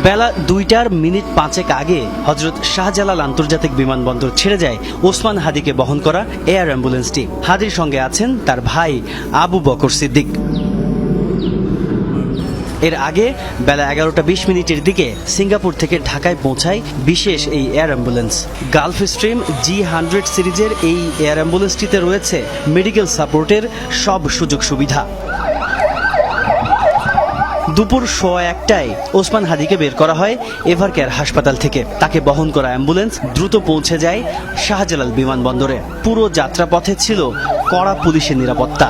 বেলা 2:05 আগে হযরত শাহজালাল আন্তর্জাতিক বিমানবন্দর ছেড়ে যায় ওসমান হাদিকে বহন করা এয়ার অ্যাম্বুলেন্সটি। হাদির সঙ্গে আছেন তার ভাই আবু বকর সিদ্দিক। এর আগে বেলা 11:20 দিকে সিঙ্গাপুর থেকে ঢাকায় পৌঁছায় বিশেষ এই air ambulance. Gulf stream G100 সিরিজের এই এয়ার অ্যাম্বুলেন্সটিতে রয়েছে মেডিকেল সাপোর্টের সব সুযোগ সুবিধা। দুপুর 1:15টায় ওসমান হাদিকে বের করা হয় এভারকেয়ার হাসপাতাল থেকে। তাকে বহন করা অ্যাম্বুলেন্স দ্রুত পৌঁছে যায় শাহজালাল বিমানবন্দরে। পুরো যাত্রাপথে ছিল কড়া পুলিশের নিরাপত্তা।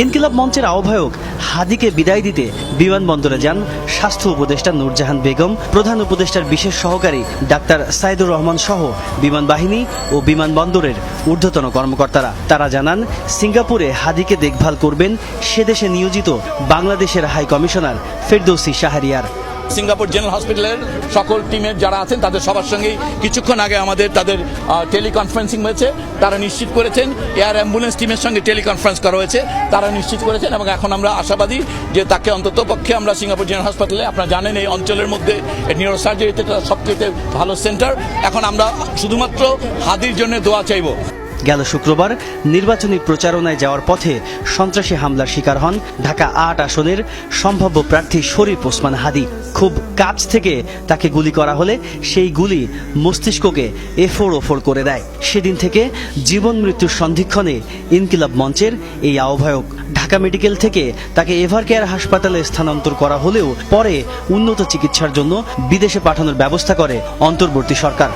ইনকিলাব মঞ্চের আহ্বায়ক হাদিকে বিদায় দিতে বিমানবন্দরে যান স্বাস্থ্য উপদেষ্টা নূরজাহান বেগম, প্রধান উপদেষ্টার বিশেষ সহকারী ডাক্তার সাইদুর রহমান সহ বিমান বাহিনী ও বিমানবন্দরের ঊর্ধ্বতন কর্মকর্তারা। তারা জানান, সিঙ্গাপুরে হাদিকে দেখভাল করবেন সেদেশে নিয়োজিত বাংলাদেশের high commissioner Ferdousi Shahriar. Singapore general হসপিটালের সকল টিমের যারা আছেন তাদের সবার সঙ্গেই কিছুক্ষণ আগে তাদের টেলিকনফারেন্সিং হয়েছে। তারা নিশ্চিত করেছেন, এয়ার অ্যাম্বুলেন্স টিমের সঙ্গে টেলিকনফারেন্স করা হয়েছে, তারা নিশ্চিত করেছেন এবং এখন আমরা আশাবাদী যে তাকে অন্তত পক্ষে আমরা সিঙ্গাপুর জেনারেল হাসপাতালে, আপনারা জানেন এই অঞ্চলের মধ্যে নিউরোসার্জারিতে সবচেয়ে ভালো সেন্টার, এখন আমরা শুধুমাত্র হাদির জন্য দোয়া চাইব। গেল শুক্রবার নির্বাচনী প্রচারণায় যাওয়ার পথে সন্ত্রাসী হামলার শিকার হন ঢাকা ৮ আসনের সম্ভাব্য প্রার্থী শরীফ ওসমান হাদি। খুব কাছ থেকে তাকে গুলি করা হলে সেই গুলি মস্তিষ্ককে এফোড় করে দেয়। সেদিন থেকে জীবন মৃত্যুর সন্ধিক্ষণে ইনকিলাব মঞ্চের এই আহ্বায়ক। ঢাকা মেডিকেল থেকে তাকে এভারকেয়ার হাসপাতালে স্থানান্তর করা হলেও পরে উন্নত চিকিৎসার জন্য বিদেশে পাঠানোর ব্যবস্থা করে অন্তর্বর্তী সরকার।